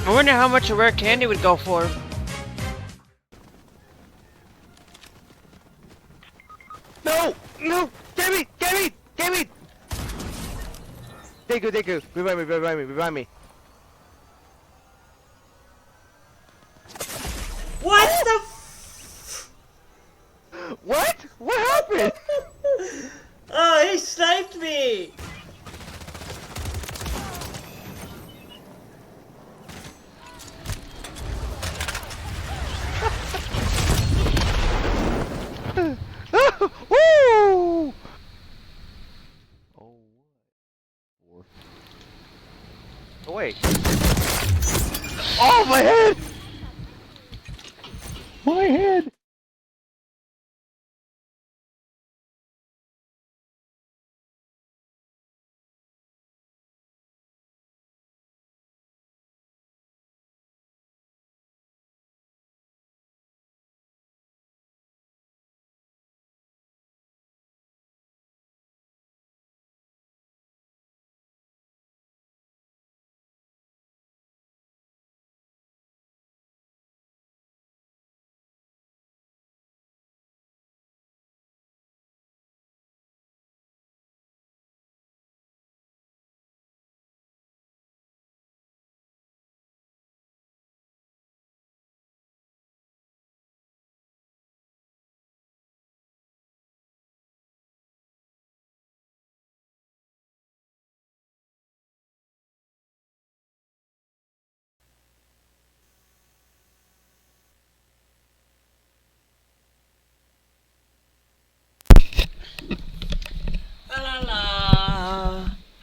I wonder how much a rare candy would go for. No! No! Damn it! Damn it! Damn it! Thank you, thank you. Revive me, revive me, revive me. What the What? What happened? Oh, he sniped me! Woo! Oh wait. Oh my head! My head!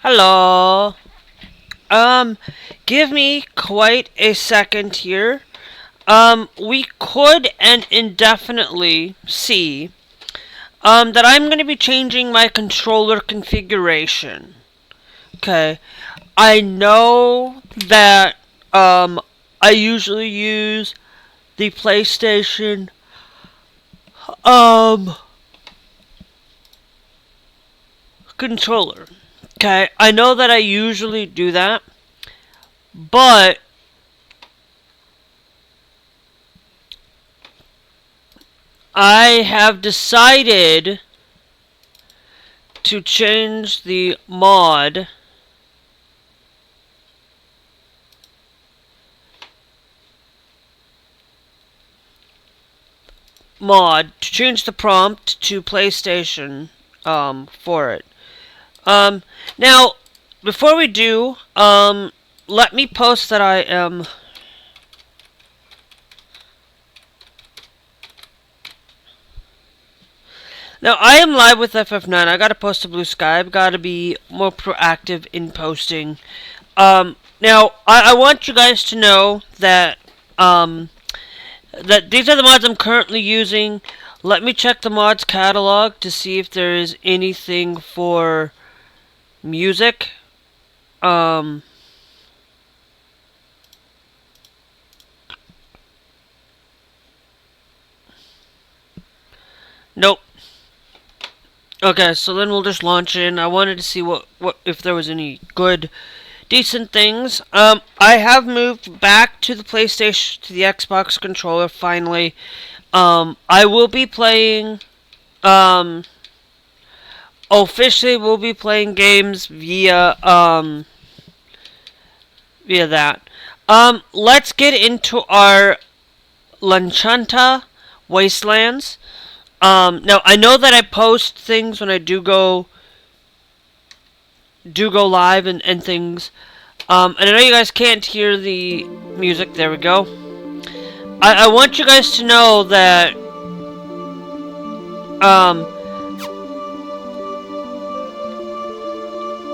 Hello. Give me quite a second here. We could and indefinitely see, that I'm going to be changing my controller configuration. Okay. I know that, I usually use the PlayStation, controller. Okay, I know that I usually do that, but I have decided to change the mod to change the prompt to PlayStation for it. Now, before we do, let me post that I am... Now, I am live with FF9. I gotta post a blue sky. I've gotta be more proactive in posting. Now, I want you guys to know that, that these are the mods I'm currently using. Let me check the mods catalog to see if there is anything for music. Nope. Okay, so then we'll just launch in. I wanted to see what if there was any good, decent things. I have moved back to the PlayStation, to the Xbox controller finally. I will be playing, officially will be playing games via, via that. Let's get into our Lanchanta Wastelands. Now I know that I post things when I do go live and things. And I know you guys can't hear the music. There we go. I want you guys to know that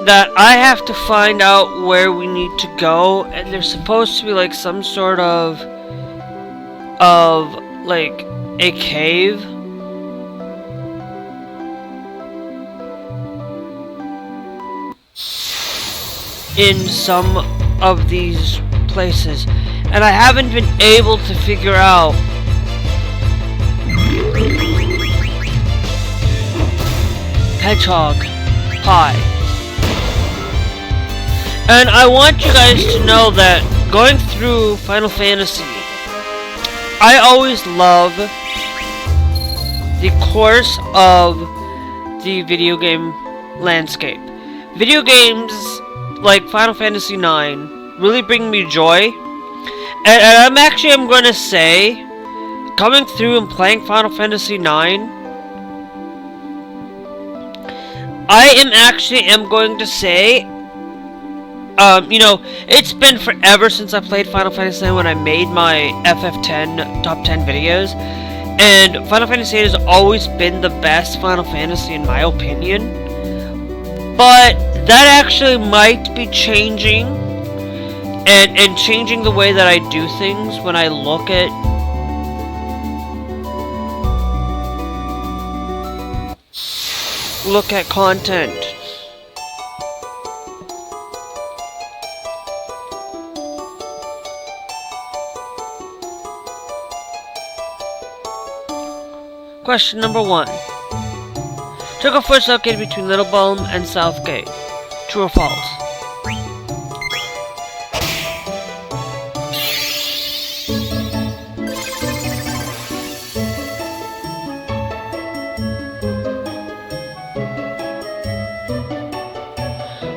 that I have to find out where we need to go, and there's supposed to be like some sort of like a cave. In some of these places, and I haven't been able to figure out Hedgehog Pie. And I want you guys to know that going through Final Fantasy, I always love the course of the video game landscape. Video games like Final Fantasy IX really bring me joy, and I'm going to say, coming through and playing Final Fantasy IX, I am going to say, you know, it's been forever since I played Final Fantasy IX when I made my FF10 top 10 videos, and Final Fantasy VIII has always been the best Final Fantasy in my opinion, but that actually might be changing, and changing the way that I do things when I look at content. Question number 1. Choco Force located between Little Balm and Southgate. True or false?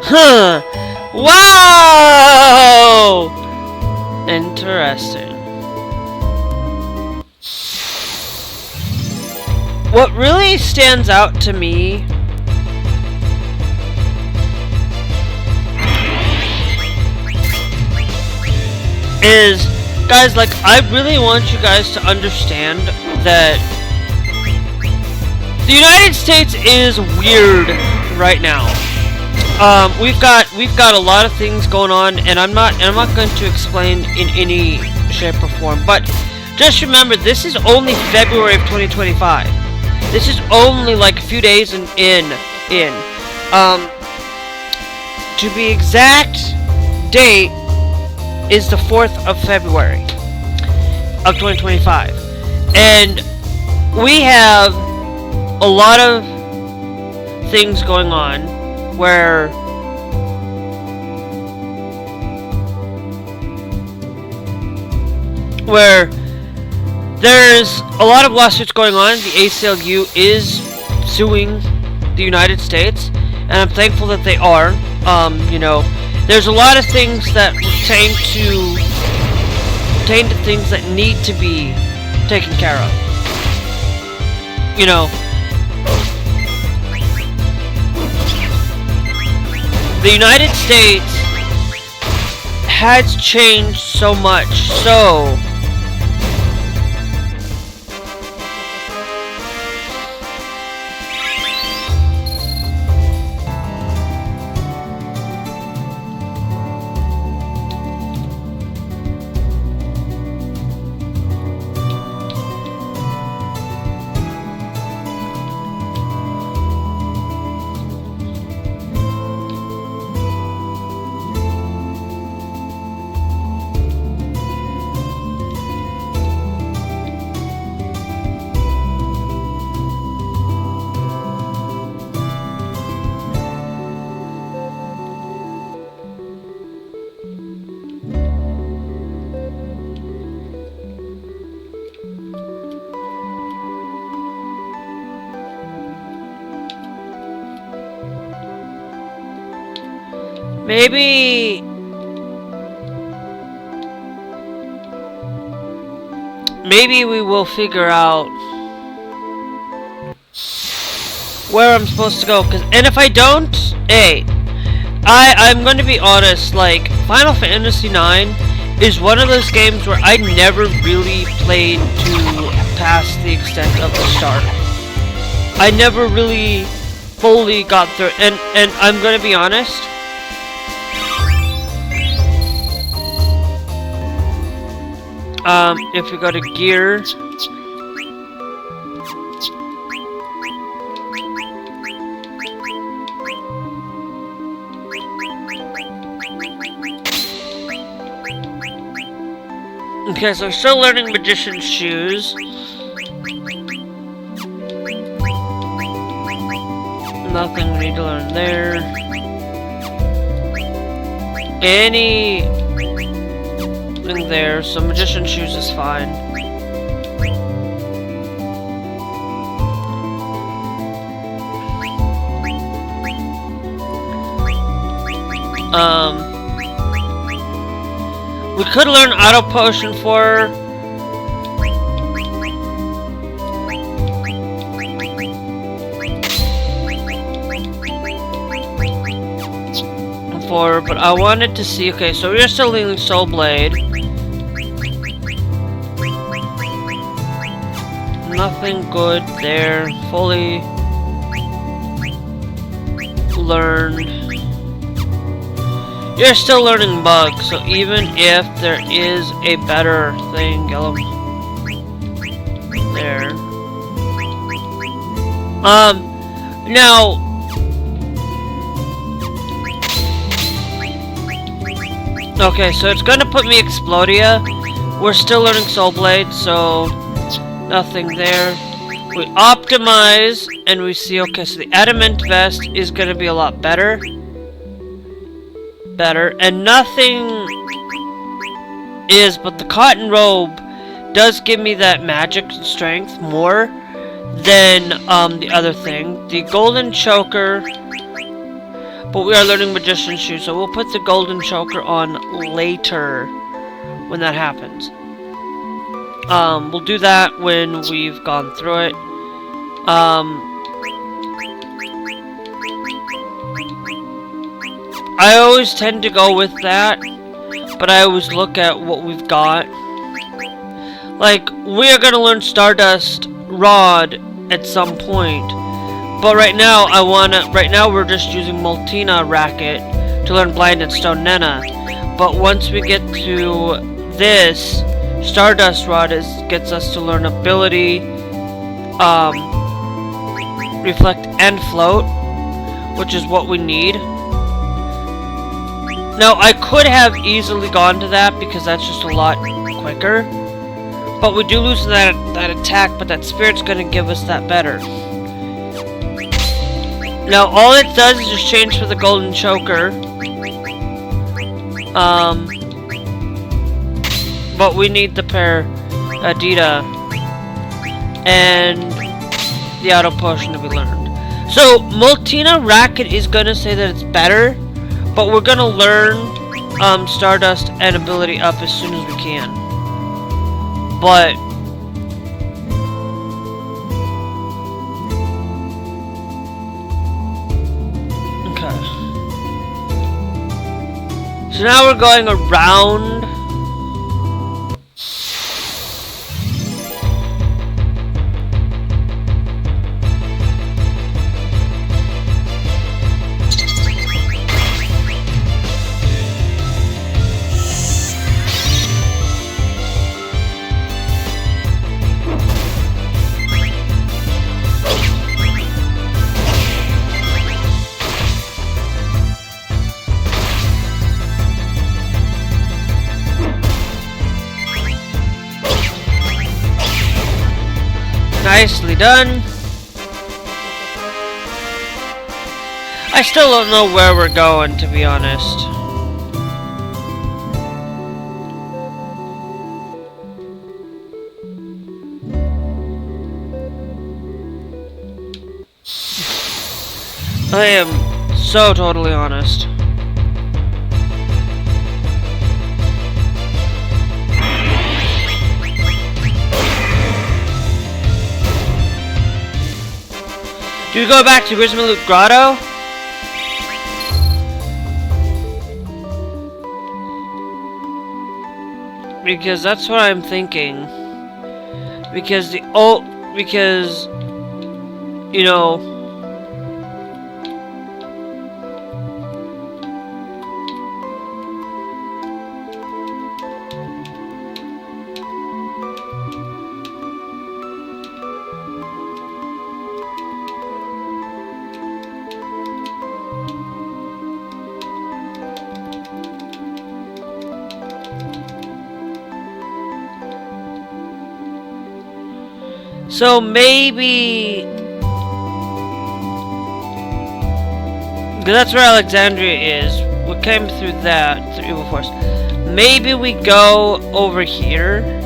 Huh! Wow! Interesting. What really stands out to me is, guys, like, I really want you guys to understand that the United States is weird right now. We've got a lot of things going on, and I'm not going to explain in any shape or form. But just remember, this is only February of 2025. This is only like a few days in. To be exact, date is the 4th of February of 2025, and we have a lot of things going on where there's a lot of lawsuits going on. The ACLU is suing the United States, and I'm thankful that they are. You know, there's a lot of things that pertain to things that need to be taken care of. You know, the United States has changed so much, so maybe we will figure out where I'm supposed to go, and if I don't, hey, I'm going to be honest, like, Final Fantasy IX is one of those games where I never really played to past the extent of the start. I never really fully got through, and I'm going to be honest, if we go to gear, okay, so we're still learning Magician's Shoes. Nothing we need to learn there. nothing there, so Magician Shoes is fine. We could learn Auto Potion for but I wanted to see. Okay, so we're still leaving Soul Blade. Nothing good there. Fully learned. You're still learning Bug, so even if there is a better thing, yellow there. Now. Okay, so it's gonna put me Explodia. We're still learning Soul Blade, so nothing there. We optimize, and we see, okay, so the Adamant Vest is gonna be a lot better. And nothing is, but the Cotton Robe does give me that magic and strength more than the other thing. The Golden Choker, but we are learning Magician Shoes, so we'll put the Golden Choker on later when that happens. We'll do that when we've gone through it. I always tend to go with that, but I always look at what we've got. Like, we are gonna learn Stardust Rod at some point. But right now, we're just using Multina Racket to learn Blind and Stone Nena. But once we get to this, Stardust Rod gets us to learn Ability, Reflect, and Float, which is what we need. Now, I could have easily gone to that because that's just a lot quicker. But we do lose that attack, but that Spirit's gonna give us that better. Now, all it does is just change for the Golden Choker. But we need the Perdita and the Auto Potion to be learned. So, Multina Racket is gonna say that it's better, but we're gonna learn Stardust and Ability Up as soon as we can. But so now we're going around. Nicely done. I still don't know where we're going, to be honest. I am so totally honest. Do we go back to Grismalut Grotto? Because that's what I'm thinking. Because you know, so maybe, because that's where Alexandria is. We came through that, through Evil Force. maybe we go over here.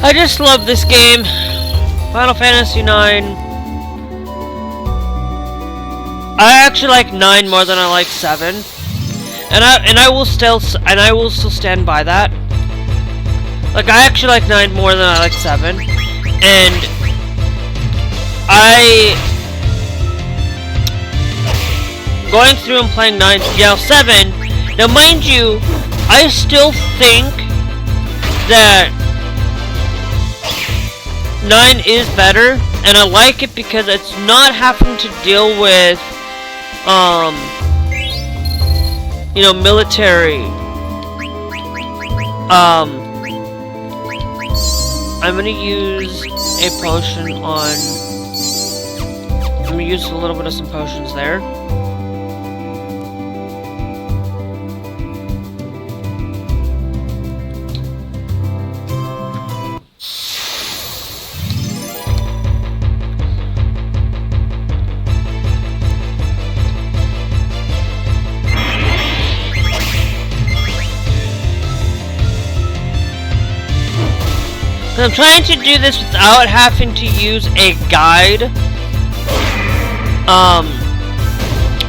I just love this game. Final Fantasy 9. I actually like 9 more than I like 7. And I will still stand by that. Like, I actually like 9 more than I like 7. And going through and playing 9, yeah, 7. Now mind you, I still think that 9 is better, and I like it because it's not having to deal with, you know, military. I'm gonna use a potion on. I'm gonna use a little bit of some potions there. I'm trying to do this without having to use a guide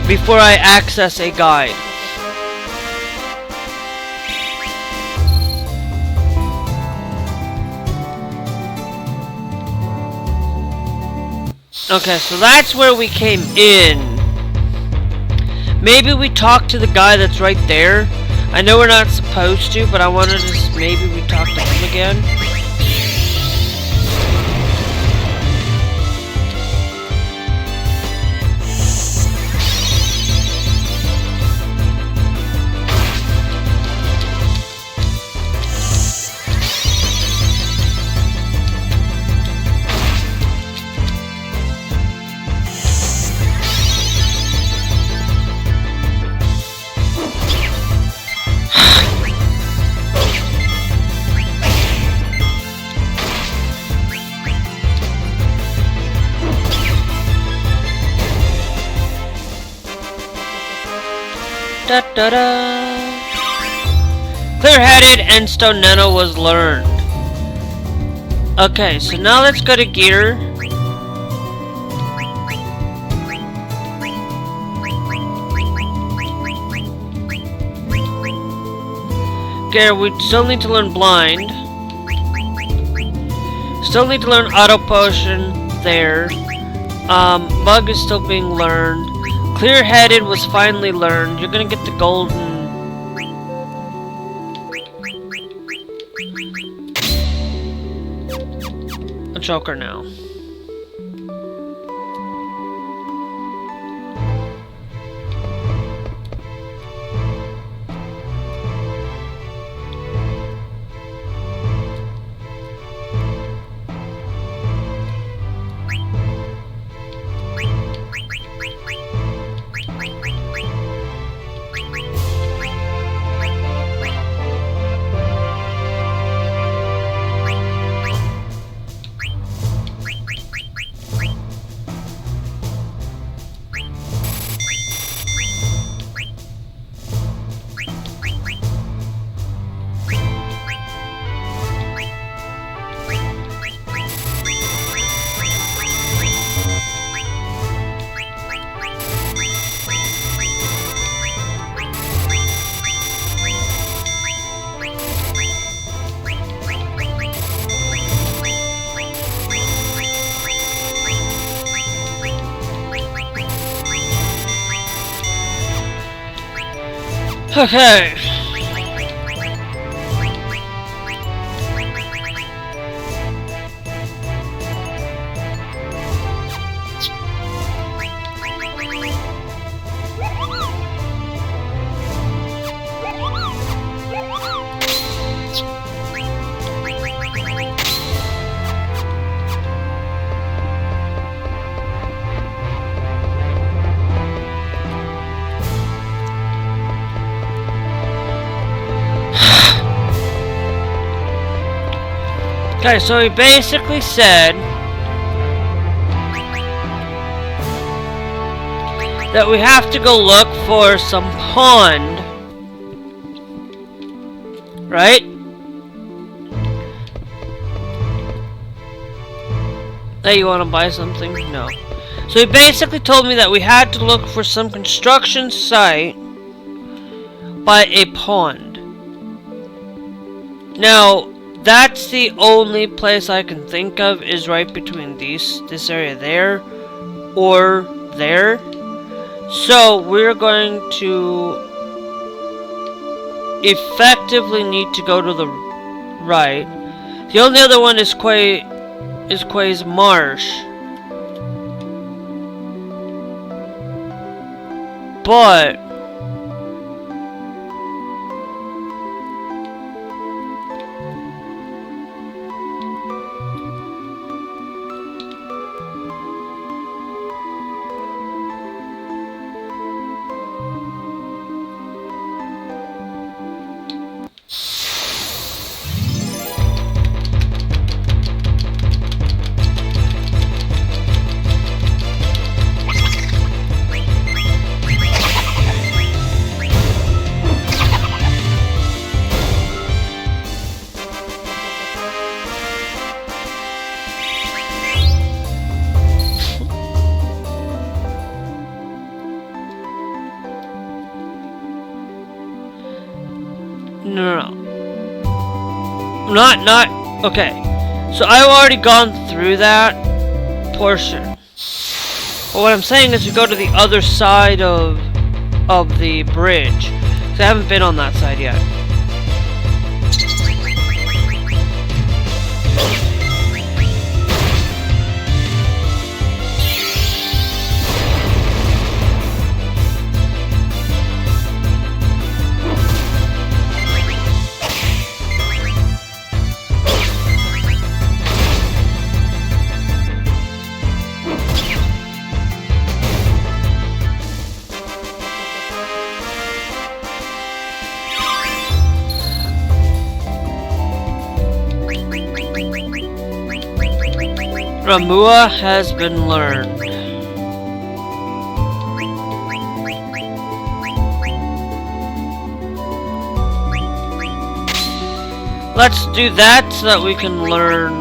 before I access a guide. Okay, so that's where we came in. Maybe we talk to the guy that's right there. I know we're not supposed to, but I wanted to maybe we talk to him again. Da, da, da. Clear-headed and stone nano was learned. Okay, so now let's go to gear. Okay, we still need to learn blind. Still need to learn auto potion there. Bug is still being learned. Clear-headed was finally learned. You're gonna get the golden. A choker now. Okay. Okay, so he basically said that we have to go look for some pond, right? Hey, you want to buy something? No. So he basically told me that we had to look for some construction site by a pond. Now, that's the only place I can think of is right between this area there or there. So we're going to effectively need to go to the right. The only other one is Quay's Marsh. But no. Not okay. So I've already gone through that portion. But what I'm saying is we go to the other side of the bridge. So I haven't been on that side yet. Ramua has been learned. Let's do that so that we can learn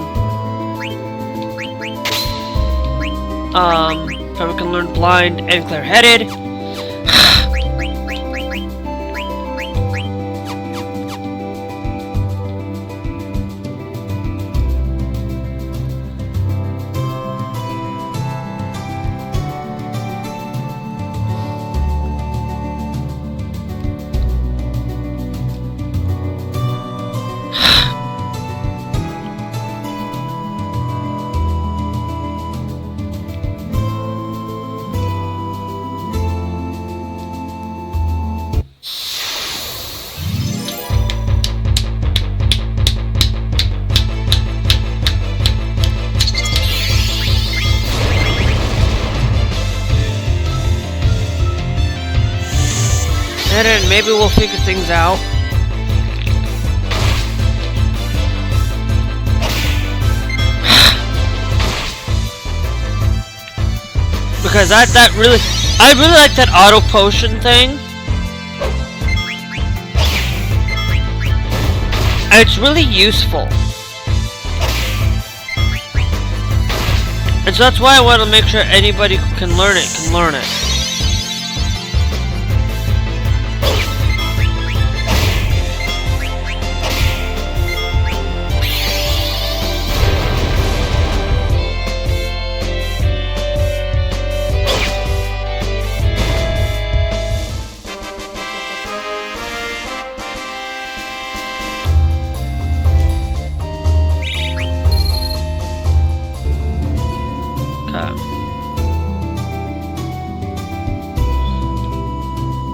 so we can learn blind and clear-headed. And maybe we'll figure things out. Because that really, I really like that auto potion thing. And it's really useful. And so that's why I want to make sure anybody who can learn it can learn it.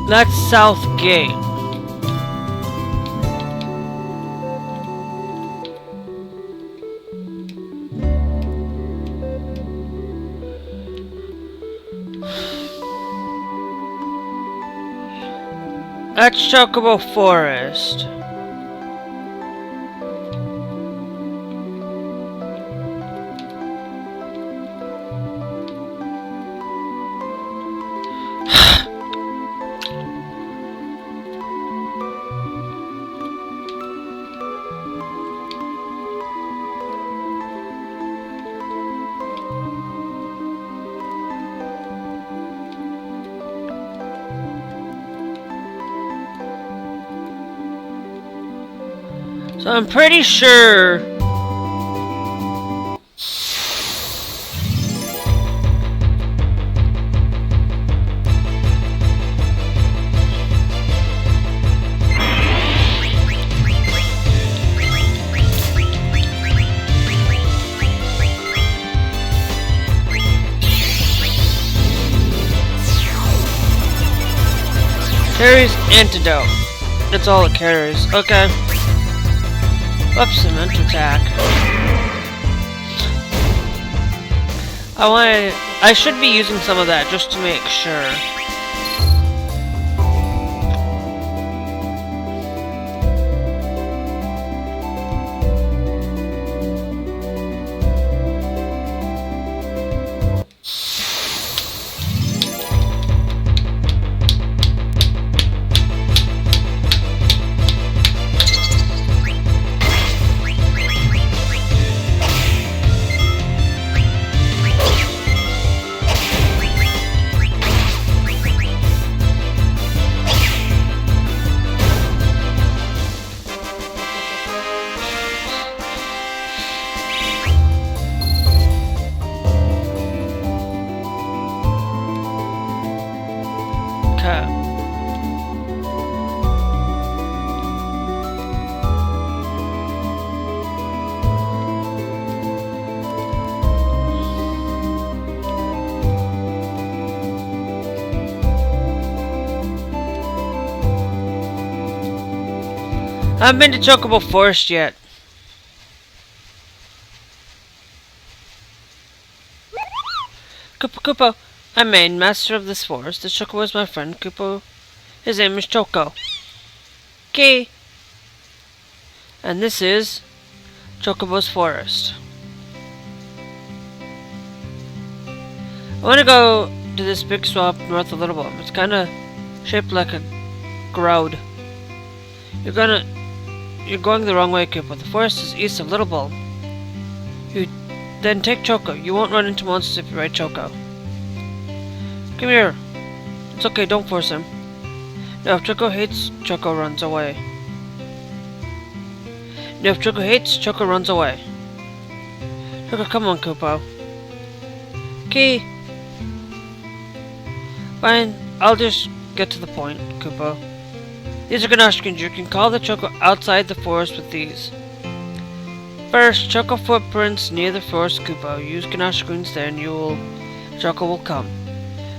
That's South Gate. That's Chocobo Forest. So I'm pretty sure. Carries antidote. That's all it carries. Okay. Whoops, I meant to attack. I should be using some of that just to make sure. I haven't been to Chocobo Forest yet. Kupo, I'm main master of this forest. The Chocobo is my friend. Kupo, his name is Choco. Okay. And this is Chocobo's forest. I want to go to this big swamp north of Little Bomb. It's kind of shaped like a groud. You're going the wrong way, Kupo. The forest is east of Little Bulb. You then take Choco. You won't run into monsters if you ride Choco. Come here. It's okay, don't force him. Now if Choco hates, Choco runs away. Now if Choco hates, Choco runs away. Choco, come on, Kupo. Okay. Fine, I'll just get to the point, Kupo. These are ganache screens. You can call the Choco outside the forest with these. First, Choco footprints near the forest, Kupo. Use ganache screens there and Choco will come.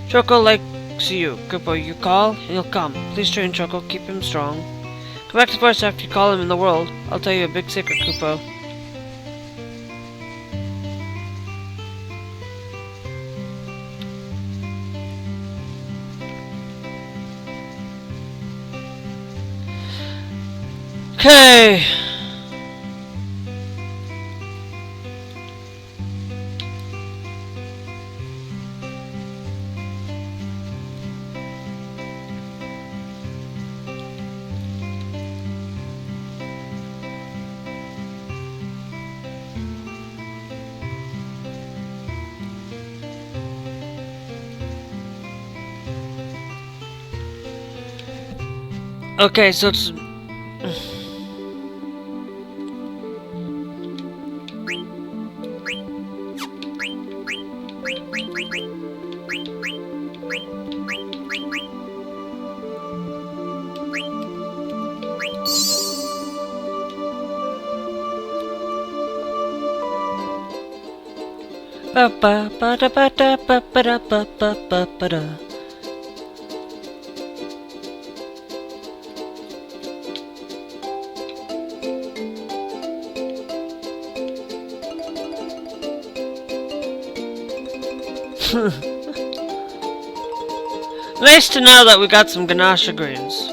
Choco likes you, Kupo. You call, and he'll come. Please train Choco, keep him strong. Come back to the forest after you call him in the world. I'll tell you a big secret, Kupo. Okay. Okay, so it's ba ba ba da ba da ba ba da ba ba ba ba da. Nice to know that we got some ganache greens.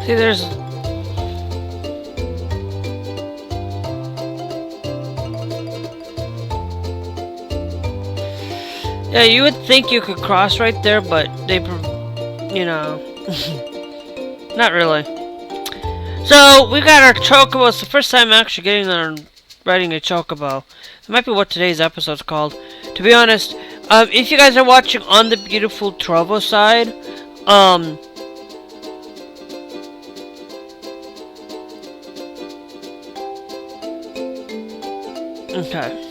See, there's... Yeah, you would think you could cross right there, but they, you know, not really. So, we got our chocobo. It's the first time I'm actually getting on riding a chocobo. That might be what today's episode's called. To be honest, if you guys are watching on the beautiful Trovo side, okay.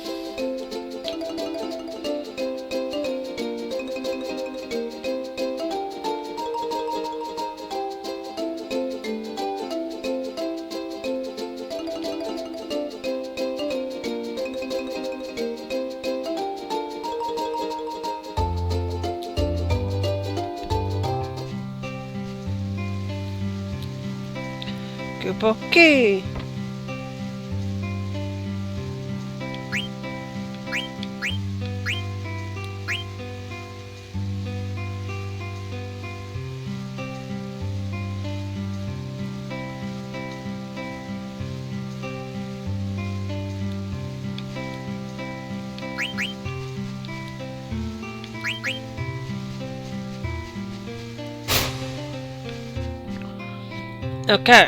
Okay. Okay.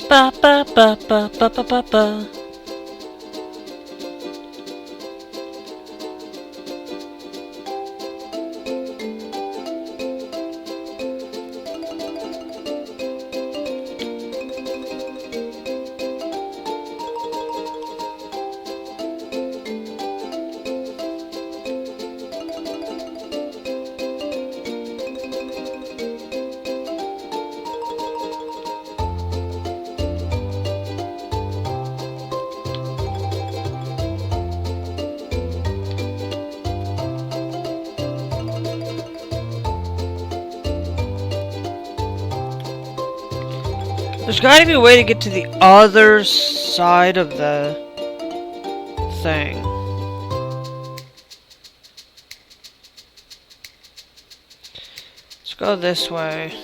Ba ba ba ba ba ba ba ba. There's gotta be a way to get to the other side of the thing. Let's go this way.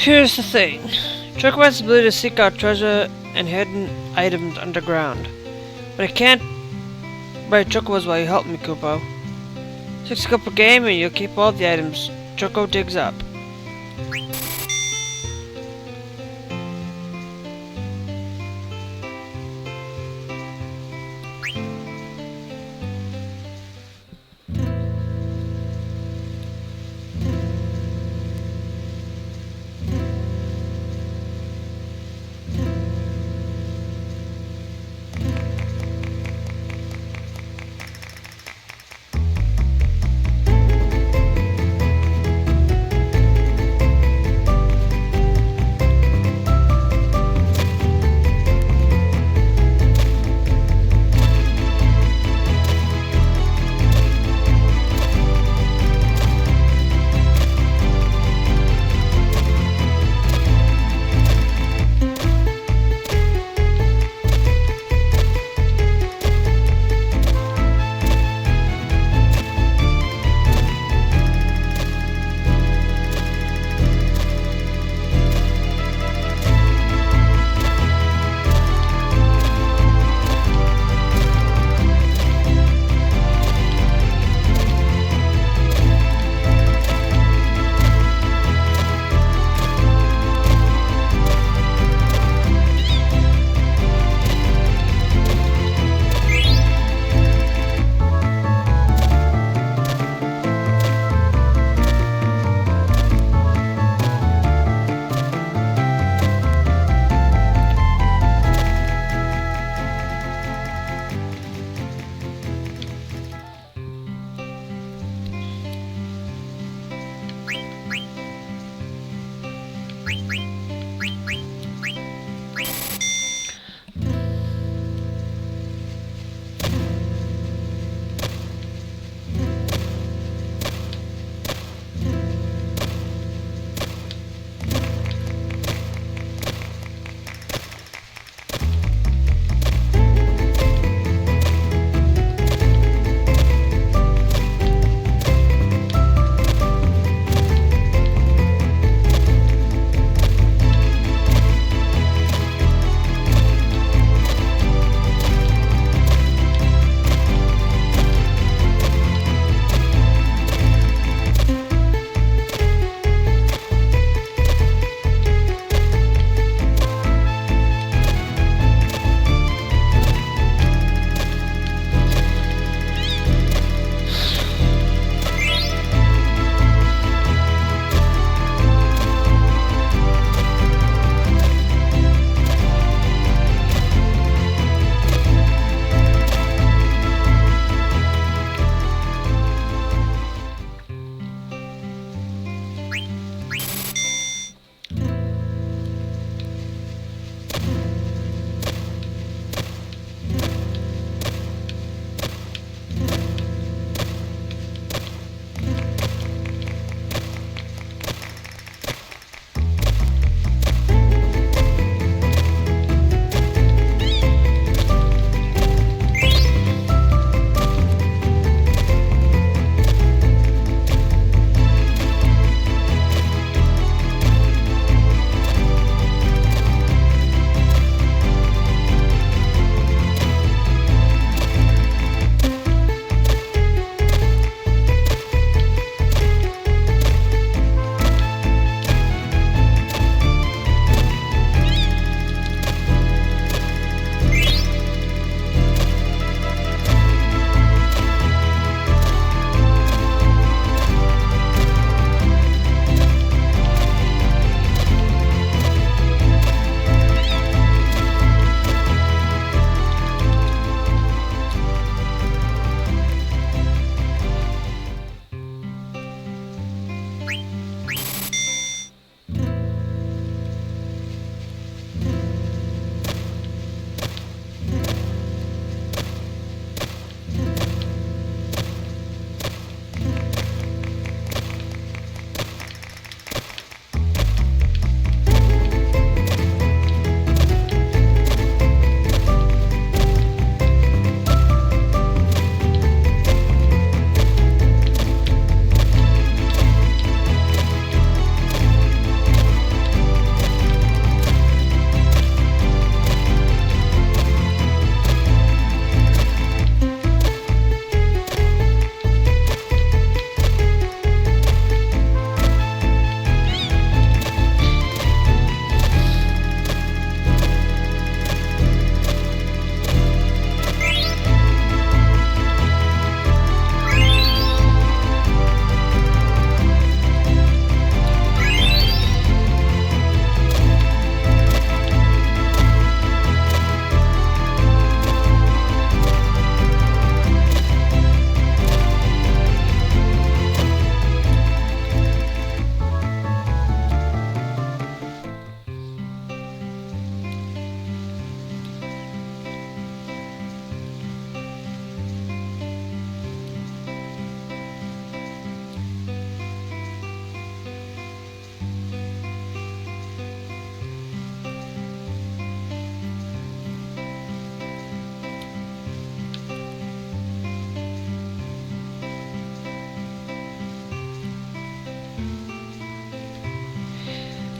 Here's the thing. Chocobo has the ability to seek out treasure and hidden items underground. But I can't buy chocobos while you help me, Kupo. 6 gold per game and you'll keep all the items Choco digs up.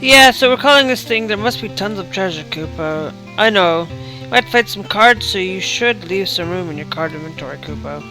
Yeah, so we're calling this thing. There must be tons of treasure, Koopa. I know. You might find some cards, so you should leave some room in your card inventory, Koopa.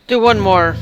Do one more.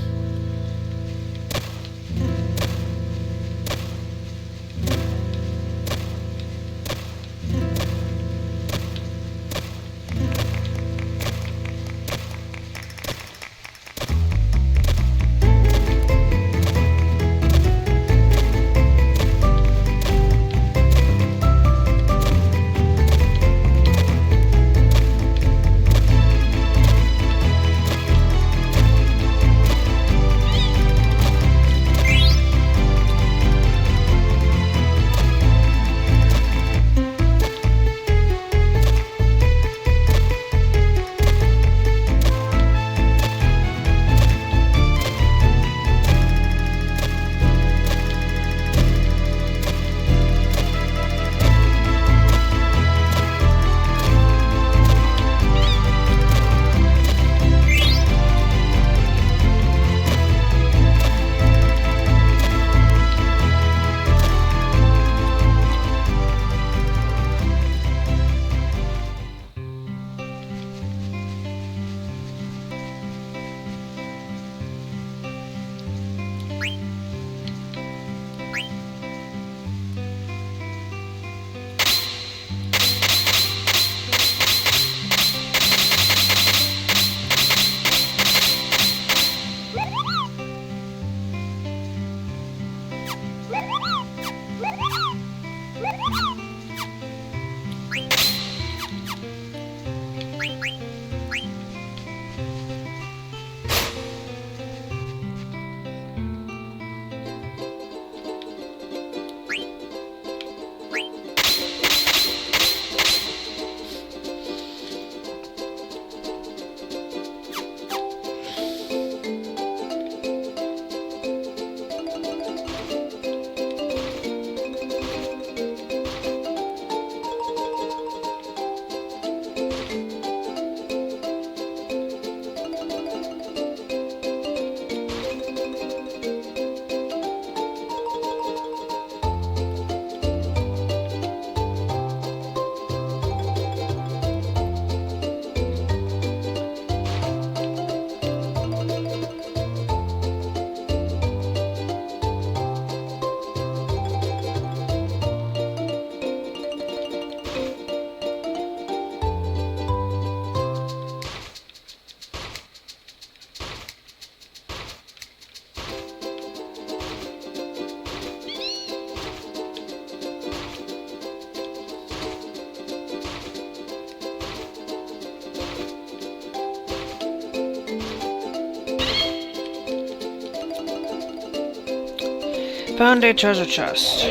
Found a treasure chest. 3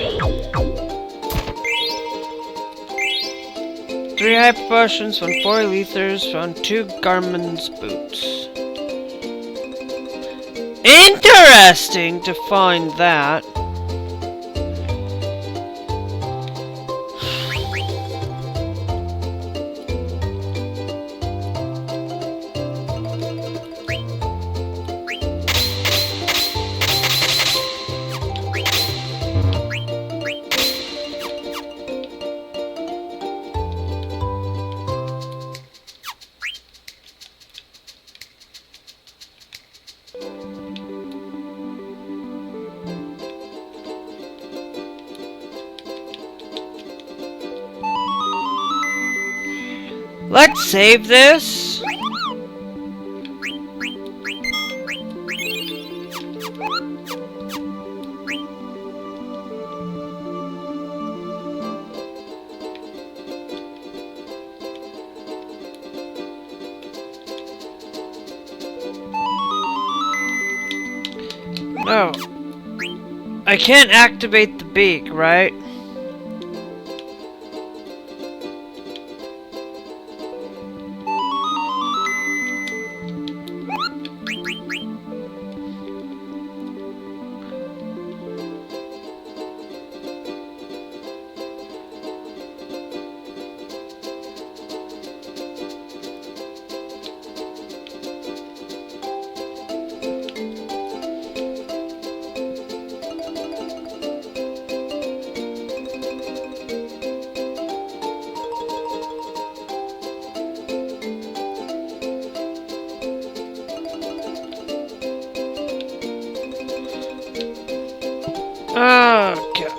hyper potions, found 4 ethers, found 2 Garmin's boots. Interesting to find that. Let's save this. No. I can't activate the beak, right? Okay.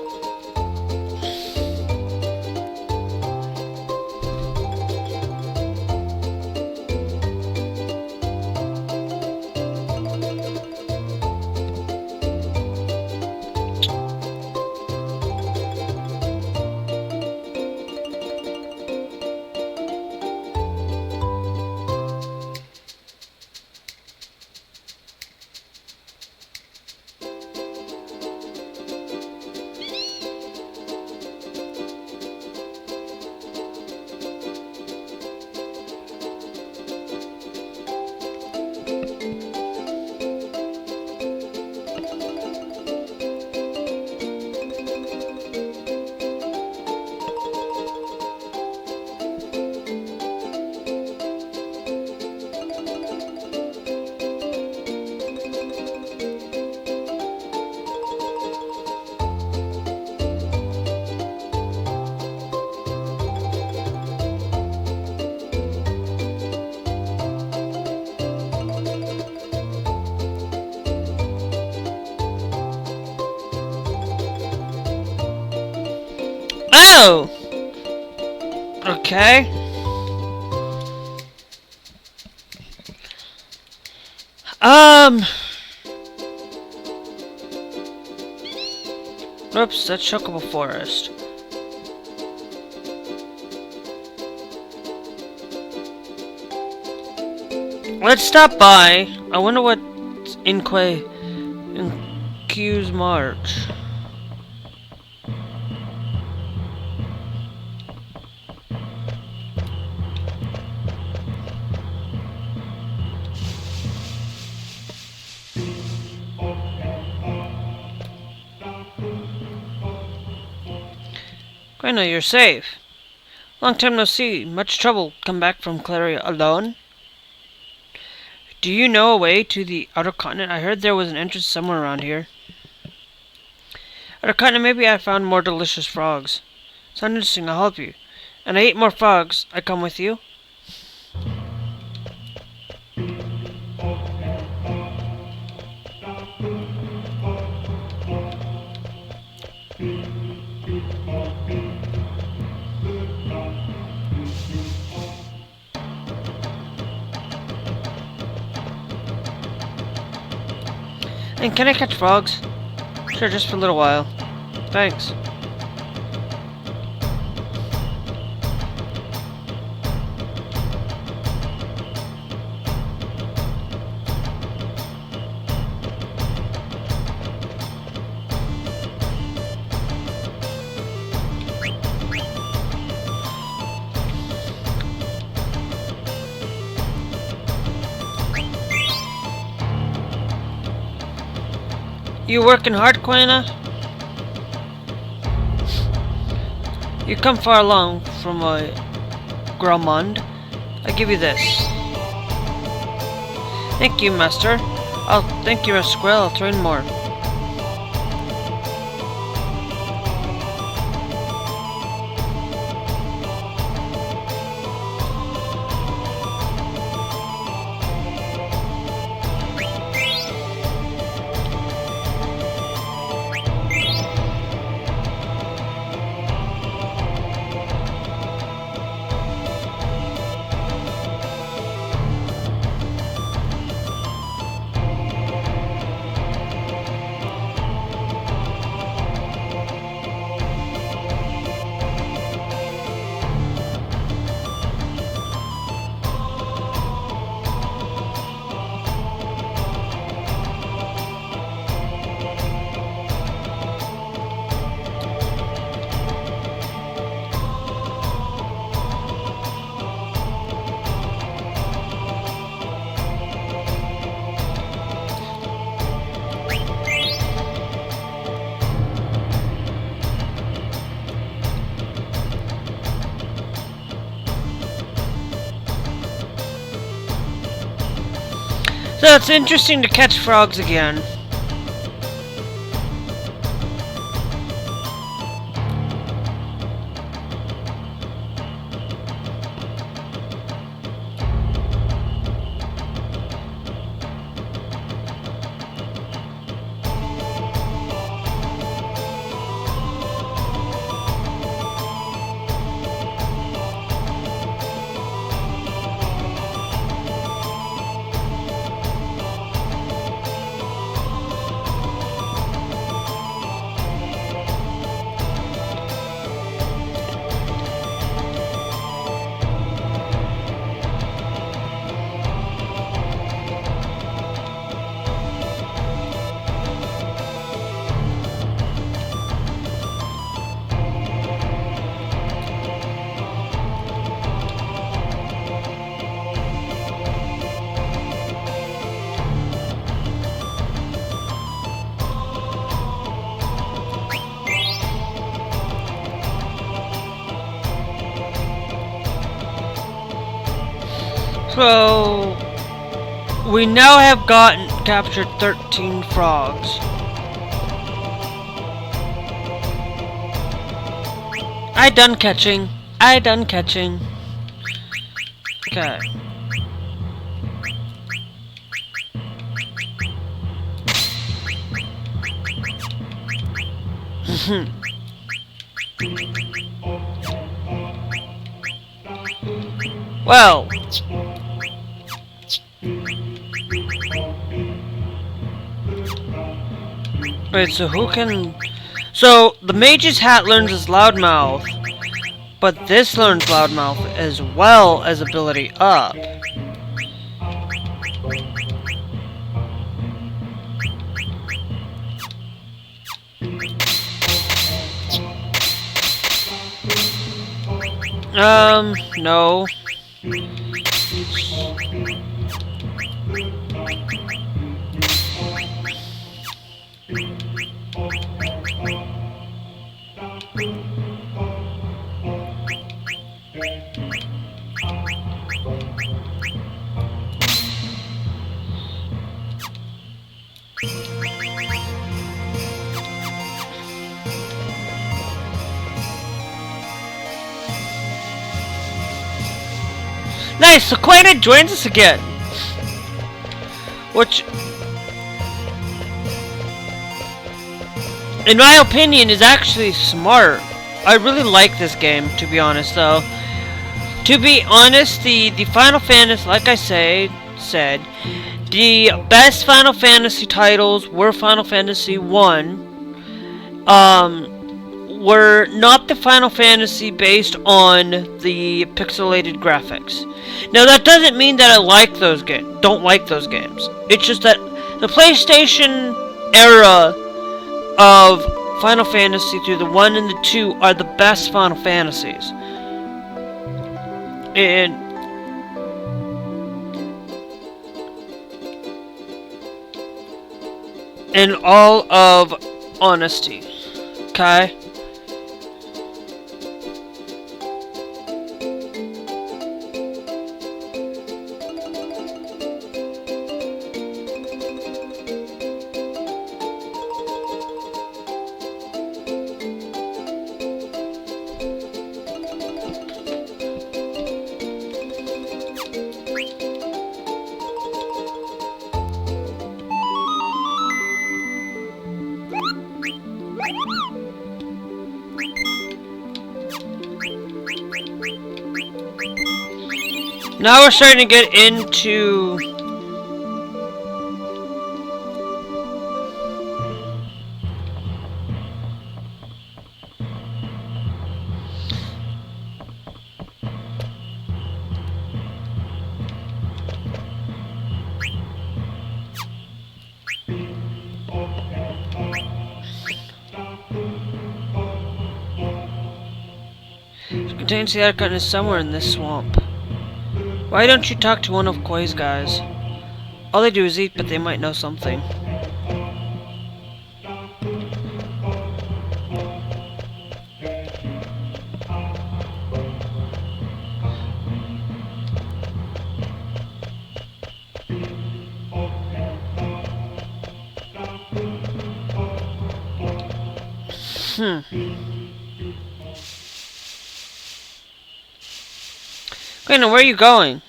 Oh! Okay. Oops, that's chocobo forest. Let's stop by. I wonder what's in Q's March. Grandma, you're safe. Long time no see. Much trouble. Come back from Claria alone? Do you know a way to the outer continent? I heard there was an entrance somewhere around here. Outer continent, maybe I found more delicious frogs. Sounds interesting, I'll help you. And I ate more frogs. I come with you? And can I catch frogs? Sure, just for a little while. Thanks. You working hard, Quina? You come far along from a Gromond. I give you this. Thank you, Master. Thank you, Master Squirrel. I'll throw in more. So it's interesting to catch frogs again. So we now have captured 13 frogs. I done catching. Okay. Well. Wait, so who can... So, the mage's hat learns as loudmouth, but this learns loudmouth as well as ability up. No. Nice, Sequana joins us again. Which, in my opinion, is actually smart. I really like this game, to be honest, though. To be honest, the Final Fantasy, like I said, the best Final Fantasy titles were Final Fantasy 1. Were not the Final Fantasy based on the pixelated graphics. Now that doesn't mean that I like those don't like those games. It's just that the PlayStation era of Final Fantasy through the 1 and the 2 are the best Final Fantasies. And in all of honesty, okay? Now we're starting to get into it contains the icon is somewhere in this swamp. Why don't you talk to one of Koi's guys? All they do is eat, but they might know something. Quinn, where are you going?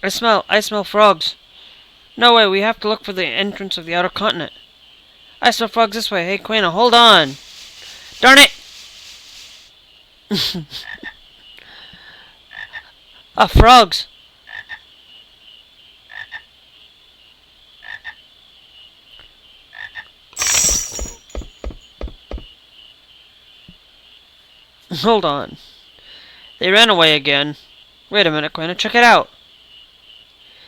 I smell frogs. No way, we have to look for the entrance of the outer continent. I smell frogs this way. Hey, Quinn, hold on. Darn it! Ah, frogs. Hold on. They ran away again. Wait a minute, Quinn, check it out.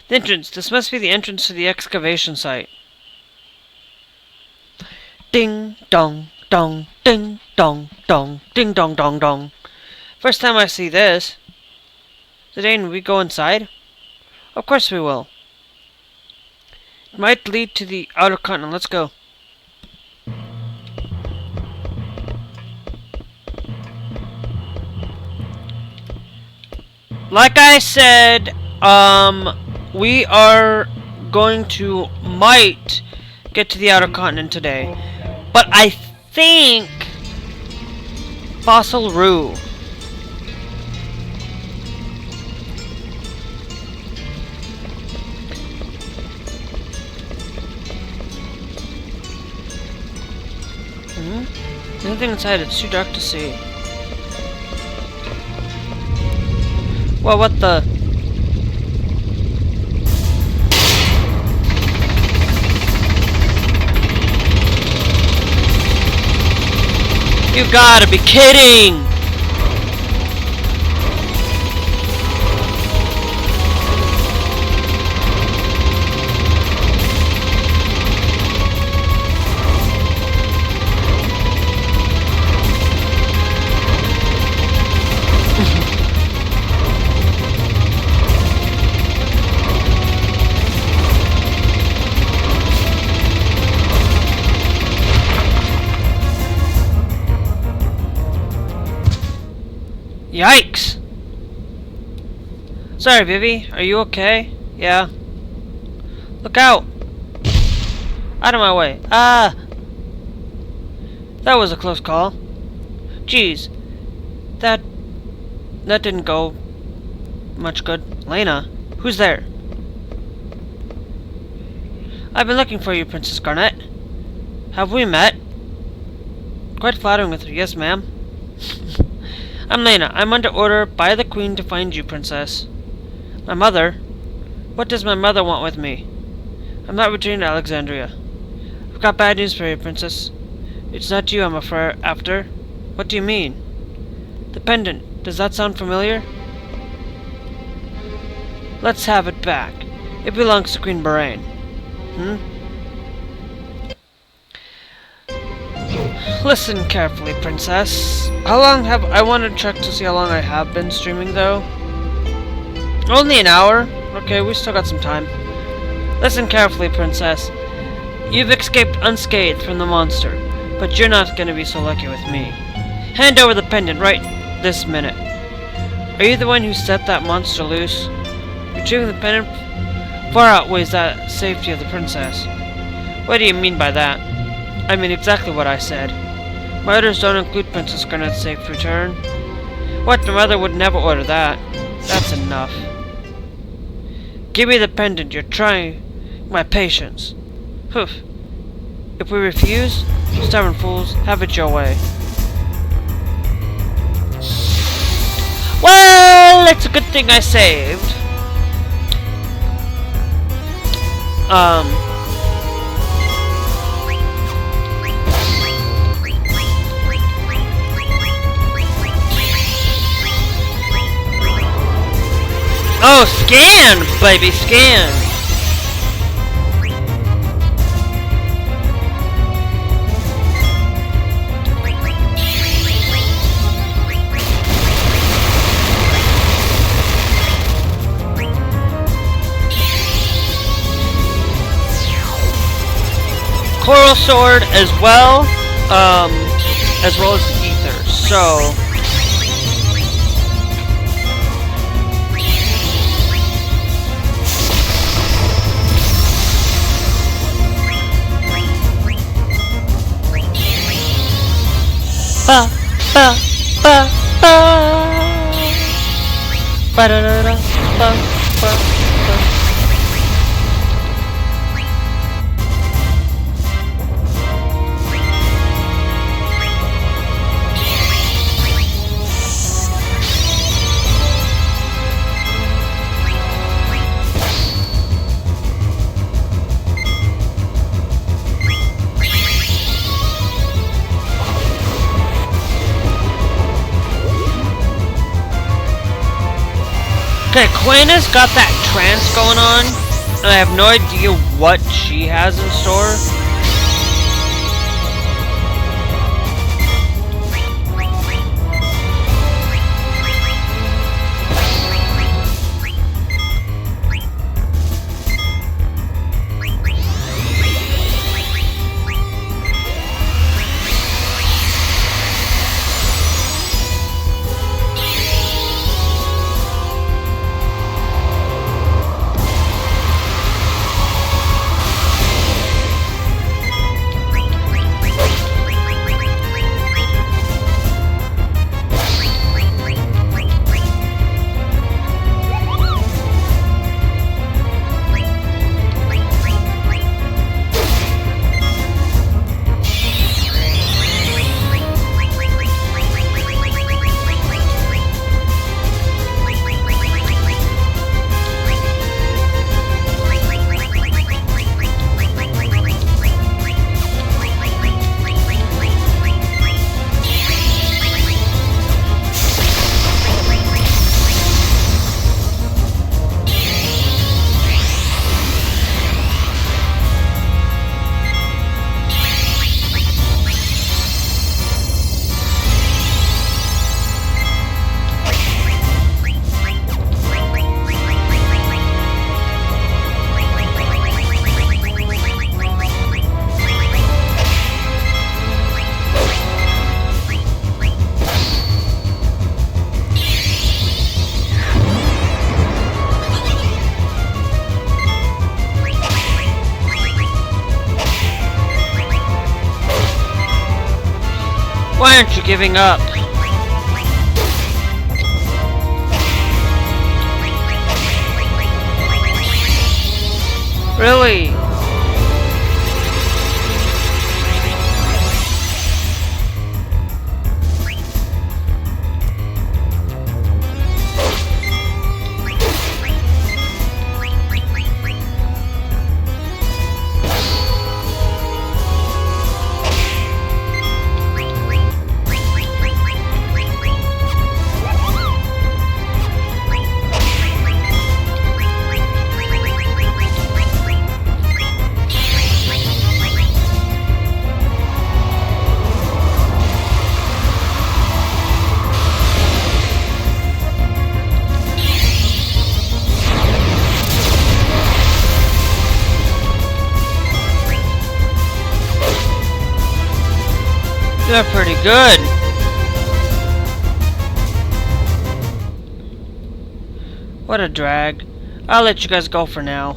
The entrance. This must be the entrance to the excavation site. Ding dong dong, ding dong dong, ding dong dong dong. First time I see this. Zidane, we go inside? Of course we will. It might lead to the outer continent. Let's go. Like I said, we are going to might get to the outer continent today. But I think Fossil Roo. There's nothing inside, it's too dark to see. Well, what the? You gotta be kidding! Yikes! Sorry, Vivi. Are you okay? Yeah. Look out! Out of my way. Ah! That was a close call. Jeez. That didn't go much good. Lena, who's there? I've been looking for you, Princess Garnet. Have we met? Quite flattering with you. Yes, ma'am. I'm Lena. I'm under order by the Queen to find you, Princess. My mother? What does my mother want with me? I'm not returning to Alexandria. I've got bad news for you, Princess. It's not you I'm after. What do you mean? The pendant. Does that sound familiar? Let's have it back. It belongs to Queen Bahrain. Listen carefully, Princess. How long have I wanted to check to see how long I have been streaming, though? Only an hour? Okay, we still got some time. Listen carefully, Princess. You've escaped unscathed from the monster, but you're not gonna be so lucky with me. Hand over the pendant right this minute. Are you the one who set that monster loose? Retrieving the pendant far outweighs that safety of the princess. What do you mean by that? I mean exactly what I said. My orders don't include Princess Garnet's safe return. What? My mother would never order that. That's enough. Give me the pendant. You're trying my patience. Poof. If we refuse, stubborn fools, have it your way. Well, it's a good thing I saved. Oh, scan, baby, scan. Coral sword as well as ether. So. ba ba ba ba ba da da da ba ba ba. Okay, Quinn has got that trance going on, and I have no idea what she has in store. Why aren't you giving up? Really? You're pretty good. What a drag. I'll let you guys go for now.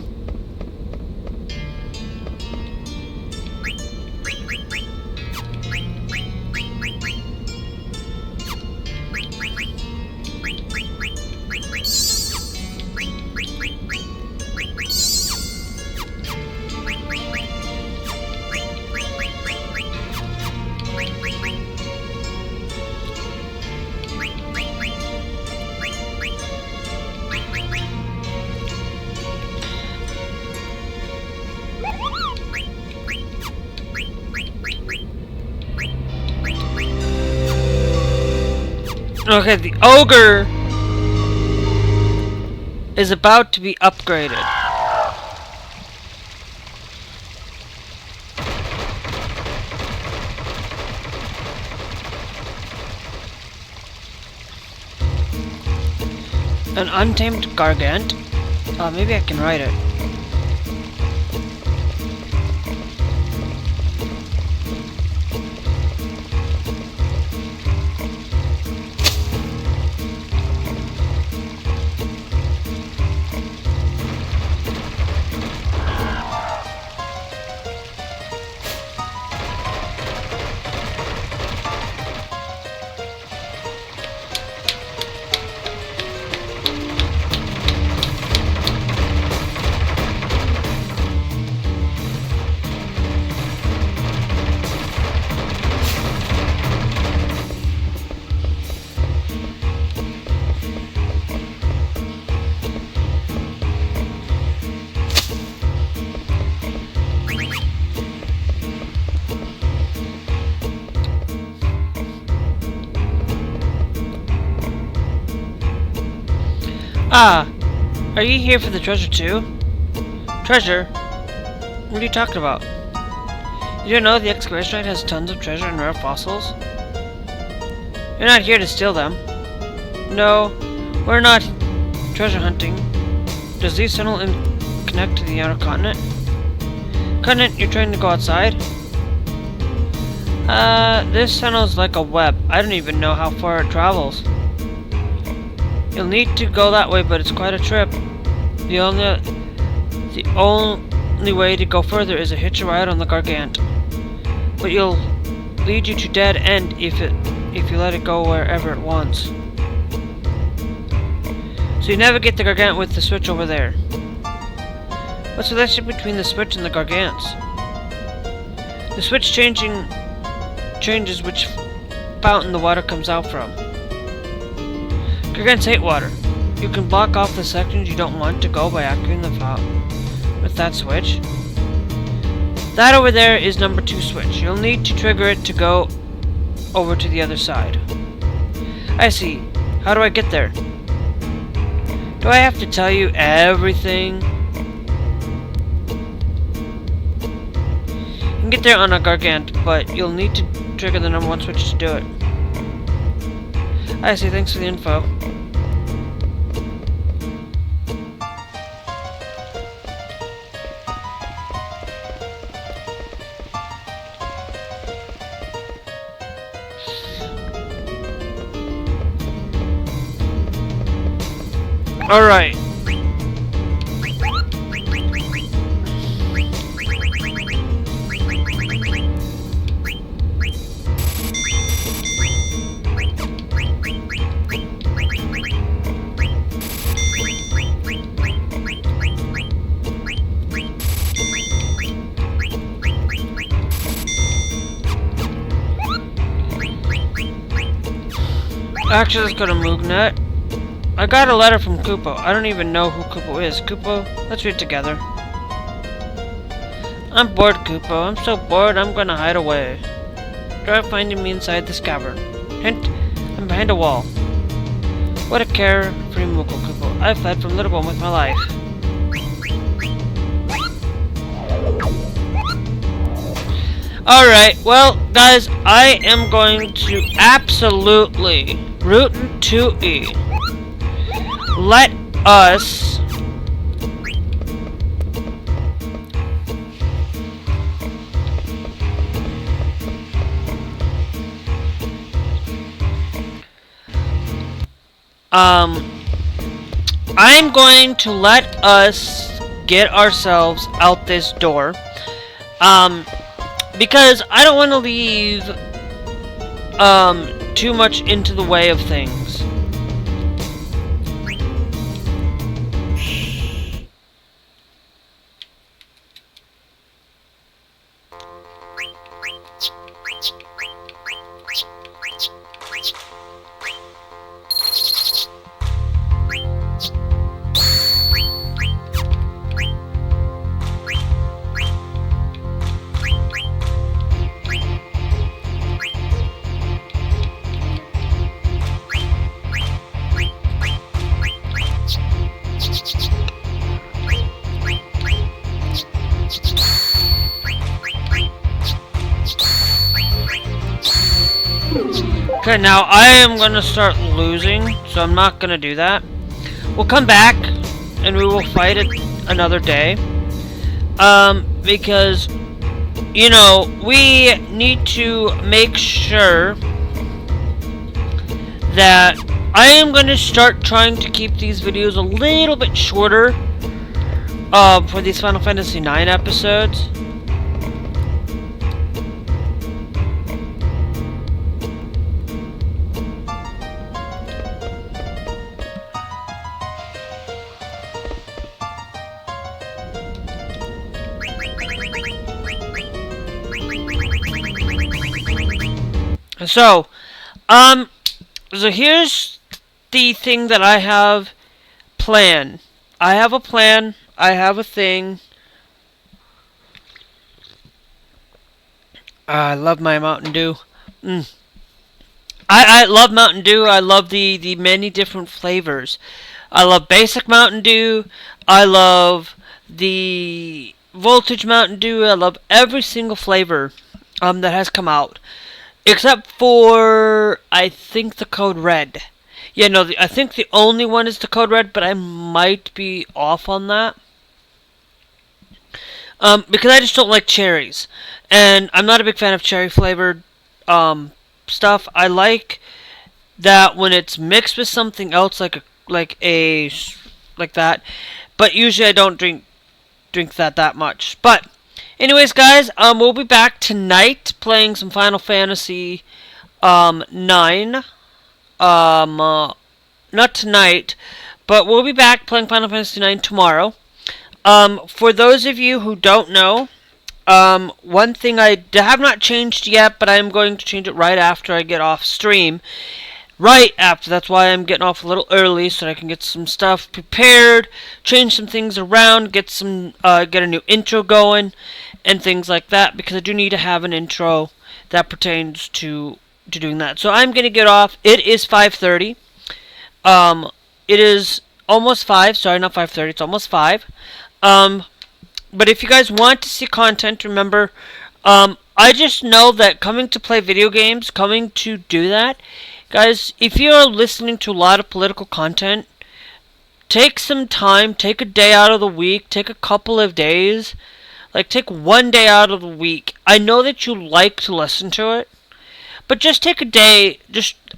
Okay, the ogre is about to be upgraded. An untamed gargant? Maybe I can write it. Ah, are you here for the treasure too? Treasure? What are you talking about? You don't know the excavation site has tons of treasure and rare fossils? You're not here to steal them. No, we're not treasure hunting. Does this tunnel connect to the outer continent? Continent, you're trying to go outside? This tunnel's like a web. I don't even know how far it travels. You'll need to go that way, but it's quite a trip. The only way to go further is a hitch a ride on the Gargant. But you'll lead you to dead end if you let it go wherever it wants. So you navigate the Gargant with the switch over there. What's the relationship between the switch and the Gargants? The switch changes which fountain the water comes out from. Gargants hate water. You can block off the sections you don't want to go by activating the fountain with that switch. That over there is number 2 switch. You'll need to trigger it to go over to the other side. I see. How do I get there? Do I have to tell you everything? You can get there on a Gargant, but you'll need to trigger the number 1 switch to do it. I see. Thanks for the info. Alright. Actually, let's go to MOVEnet. I got a letter from Kupo. I don't even know who Kupo is. Kupo, let's read together. I'm bored, Kupo. I'm so bored, I'm gonna hide away. Try finding me inside this cavern. Hint, I'm behind a wall. What a carefree Moogle, Kupo. I fled from Littlebone with my life. Alright, well, guys, I am going to absolutely rootin' to let us I'm going to let us get ourselves out this door. Because I don't want to leave too much into the way of things. Okay, now I am gonna start losing, so I'm not gonna do that. We'll come back and we will fight it another day. Because, you know, we need to make sure that I am gonna start trying to keep these videos a little bit shorter for these Final Fantasy IX episodes. So here's the thing that I have planned. I have a plan. I have a thing. I love my Mountain Dew. I love Mountain Dew. I love the many different flavors. I love basic Mountain Dew. I love the voltage Mountain Dew. I love every single flavor that has come out, except for I think the Code Red. Yeah, no, I think the only one is the Code Red, but I might be off on that. Because I just don't like cherries, and I'm not a big fan of cherry flavored stuff. I like that when it's mixed with something else, like that. But usually I don't drink that much. But anyways, guys, we'll be back tonight playing some Final Fantasy 9. Not tonight, but we'll be back playing Final Fantasy 9 tomorrow. For those of you who don't know, one thing I have not changed yet, but I'm going to change it right after I get off stream. Right after, that's why I'm getting off a little early, so I can get some stuff prepared, change some things around, get a new intro going, and things like that, because I do need to have an intro that pertains to doing that. So I'm going to get off. It is 5:30. It is almost 5. Sorry, not 5:30. It's almost 5. But if you guys want to see content, remember, I just know that coming to play video games, coming to do that, guys, if you're listening to a lot of political content, take some time, take a day out of the week, take a couple of days, like take one day out of the week. I know that you like to listen to it, but just take a day,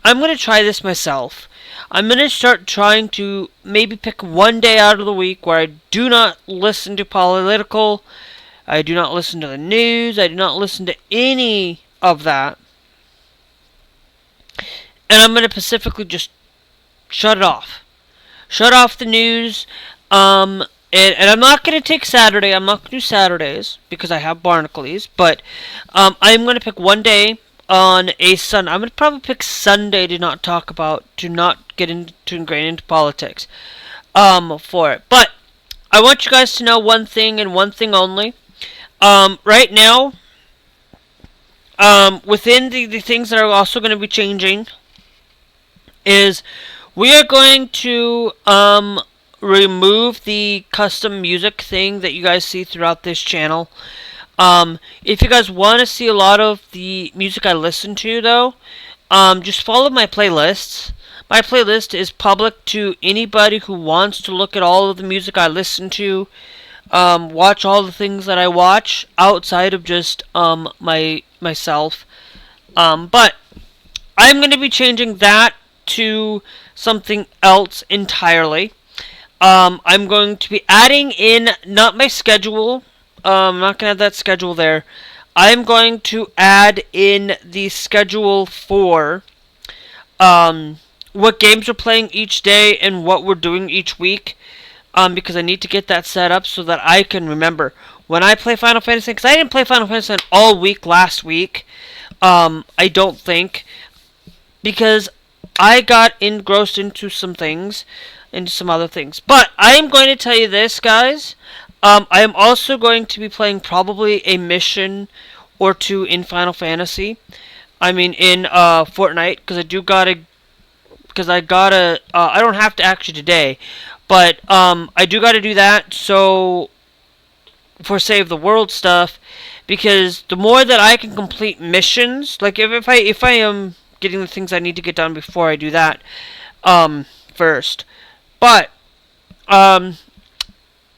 I'm going to try this myself. I'm going to start trying to maybe pick one day out of the week where I do not listen to political, I do not listen to the news, I do not listen to any of that. And I'm going to specifically just shut it off. Shut off the news. And I'm not going to take Saturday. I'm not going to do Saturdays because I have Barnacles. But I'm going to pick one day on a Sunday. I'm going to probably pick Sunday to not get ingrain into politics for it. But I want you guys to know one thing and one thing only. Right now, within the things that are also going to be changing, is we are going to remove the custom music thing that you guys see throughout this channel. If you guys want to see a lot of the music I listen to, though, just follow my playlists. My playlist is public to anybody who wants to look at all of the music I listen to, watch all the things that I watch outside of just myself. But I'm going to be changing that to something else entirely. I'm going to be adding in, not my schedule, I'm not going to have that schedule there. I'm going to add in the schedule for what games we're playing each day and what we're doing each week, because I need to get that set up so that I can remember when I play Final Fantasy, because I didn't play Final Fantasy all week last week, I don't think, because I got engrossed into some things, into some other things. But I am going to tell you this, guys. I am also going to be playing probably a mission or two in Final Fantasy. I mean, in Fortnite, because I don't have to actually today, but I do gotta do that. So for Save the World stuff, because the more that I can complete missions, like if I am getting the things I need to get done before I do that first. But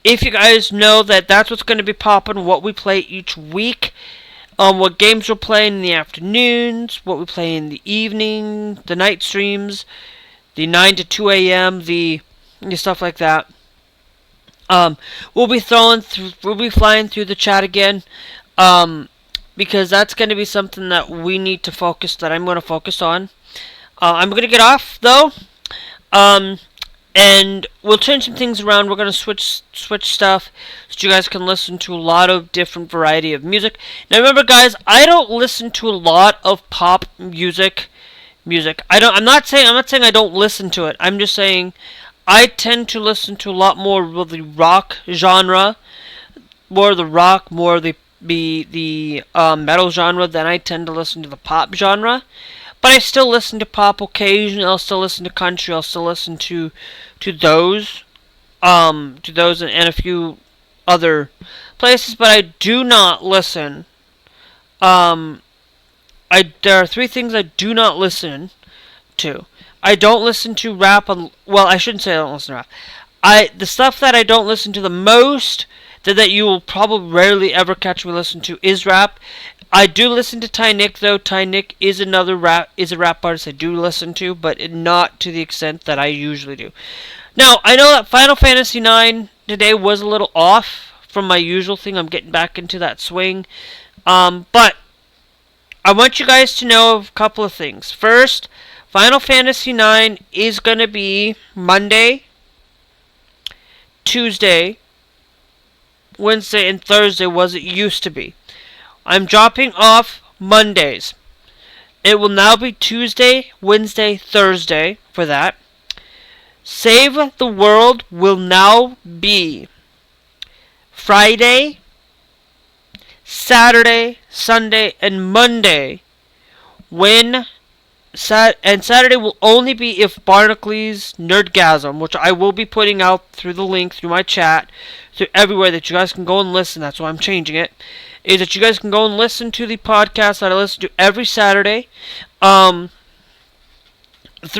if you guys know that that's what's going to be popping, what we play each week, what games we're playing in the afternoons, what we play in the evening, the night streams, the 9 to 2 a.m., the stuff like that. We'll be flying through the chat again. Because that's going to be something that we need to focus, that I'm going to focus on. I'm going to get off, though, and we'll change some things around. We're going to switch stuff so you guys can listen to a lot of different variety of music. Now, remember, guys, I don't listen to a lot of pop music. I'm not saying I don't listen to it. I'm just saying I tend to listen to a lot more of the rock genre, more of the metal genre than I tend to listen to the pop genre. but I still listen to pop occasionally. I'll still listen to country. I'll still listen to those, and a few other places. But I do not listen. There are three things I do not listen to. I don't listen to rap. Well, I shouldn't say I don't listen to rap. The stuff that I don't listen to the most, that you will probably rarely ever catch me listen to, is rap. I do listen to Ty Nick, though. Ty Nick is a rap artist I do listen to, but not to the extent that I usually do. Now, I know that Final Fantasy IX today was a little off from my usual thing. I'm getting back into that swing. But I want you guys to know of a couple of things. First, Final Fantasy IX is going to be Monday, Tuesday, Wednesday, and Thursday was it used to be. I'm dropping off Mondays. It will now be Tuesday, Wednesday, Thursday for that. Save the World will now be Friday, Saturday, Sunday, and Monday. And Saturday will only be if Barnacle.'s Nerdgasm, which I will be putting out through the link, through my chat, through everywhere that you guys can go and listen. That's why I'm changing it. Is that you guys can go and listen to the podcast that I listen to every Saturday. Through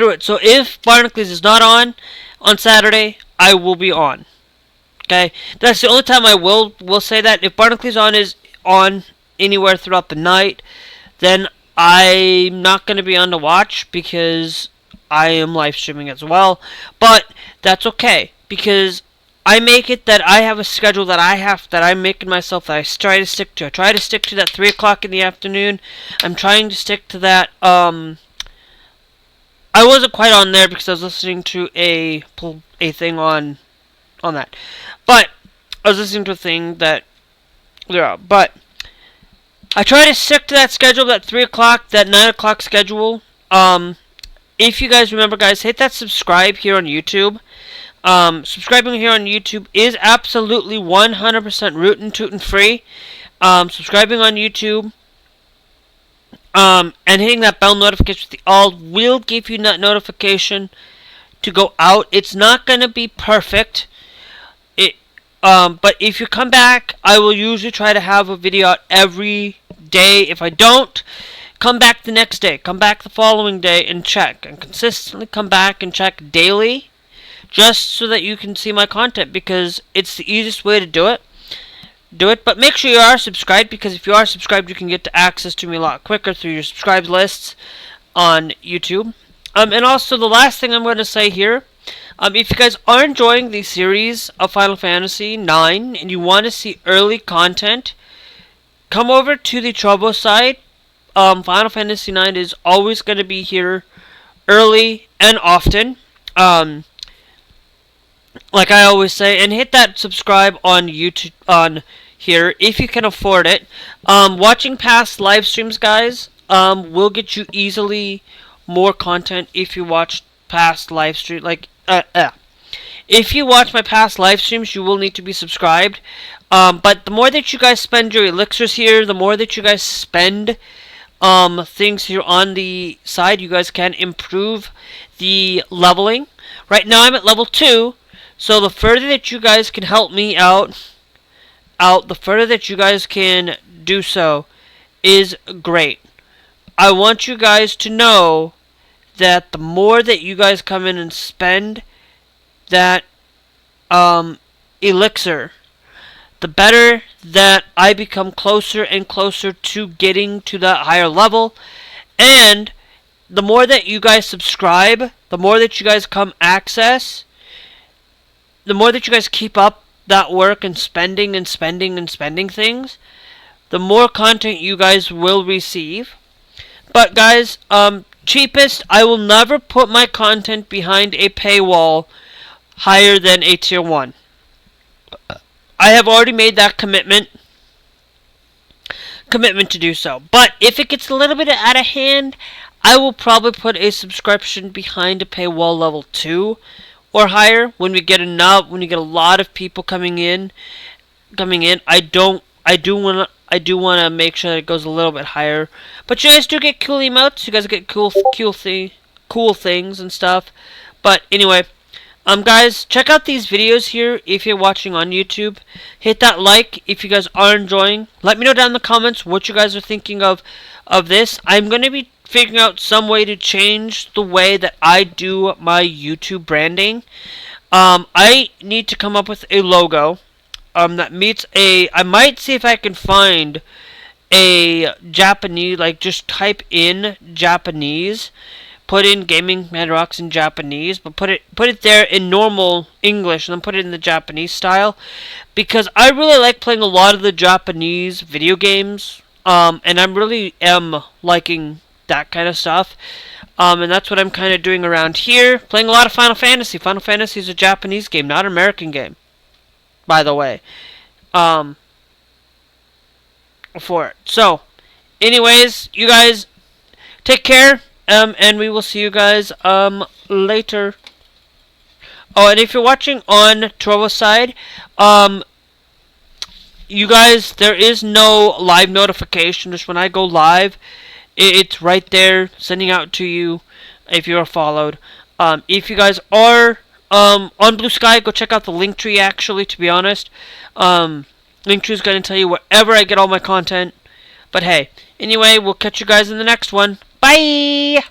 it. So if Barnacle.'s is not on Saturday, I will be on. Okay? That's the only time I will say that. If Barnacle.'s is on anywhere throughout the night, then I'm not going to be on to watch because I am live streaming as well. But that's okay because I make it that I have a schedule that I'm making myself that I try to stick to. I try to stick to that 3 o'clock in the afternoon. I'm trying to stick to that. I wasn't quite on there because I was listening to a thing on that. But I was listening to a thing that but I try to stick to that schedule, that 3 o'clock, that 9 o'clock schedule. If you guys remember, guys, hit that subscribe here on YouTube. Subscribing here on YouTube is absolutely 100% rootin' tootin' free. Subscribing on YouTube and hitting that bell notification with the all will give you that notification to go out. It's not going to be perfect. But if you come back, I will usually try to have a video out every day. If I don't, come back the next day. Come back the following day and check. And consistently come back and check daily. Just so that you can see my content. Because it's the easiest way to do it. But make sure you are subscribed. Because if you are subscribed, you can get to access to me a lot quicker through your subscribed lists on YouTube. And also the last thing I'm going to say here. If you guys are enjoying the series of Final Fantasy IX and you want to see early content, come over to the Trovo side. Final Fantasy IX is always going to be here early and often. Like I always say, and hit that subscribe on YouTube on here if you can afford it. Watching past live streams, guys, will get you easily more content if you watch past live stream If you watch my past live streams, you will need to be subscribed. But the more that you guys spend your elixirs here, the more that you guys spend things here on the side, you guys can improve the leveling. Right now I'm at level 2, so the further that you guys can help me out, the further that you guys can do so is great. I want you guys to know that the more that you guys come in and spend that elixir, the better that I become closer and closer to getting to that higher level. And the more that you guys subscribe, the more that you guys come access, the more that you guys keep up that work and spending things, the more content you guys will receive. But guys, cheapest, I will never put my content behind a paywall higher than a tier 1. I have already made that commitment to do so. But if it gets a little bit out of hand, I will probably put a subscription behind a paywall level 2 or higher when we get a lot of people coming in. I don't I do wanna make sure that it goes a little bit higher. But you guys do get cool emotes. You guys get cool things and stuff. But anyway, guys, check out these videos here if you're watching on YouTube. Hit that like if you guys are enjoying. Let me know down in the comments what you guys are thinking of this. I'm gonna be figuring out some way to change the way that I do my YouTube branding. I need to come up with a logo that meets a. I might see if I can find a Japanese, like just type in Japanese, put in Gamingmadirocks in Japanese, but put it there in normal English, and then put it in the Japanese style, because I really like playing a lot of the Japanese video games, and I really am liking that kind of stuff. And that's what I'm kind of doing around here. Playing a lot of Final Fantasy. Final Fantasy is a Japanese game, not an American game, by the way. For it. So, anyways, you guys take care. And we will see you guys later. Oh, and if you're watching on Trovo side, you guys, there is no live notification. Just when I go live, it's right there sending out to you if you're followed. If you guys are on Blue Sky, go check out the link tree. Actually, to be honest, link tree is going to tell you wherever I get all my content. But hey, anyway, we'll catch you guys in the next one. Bye!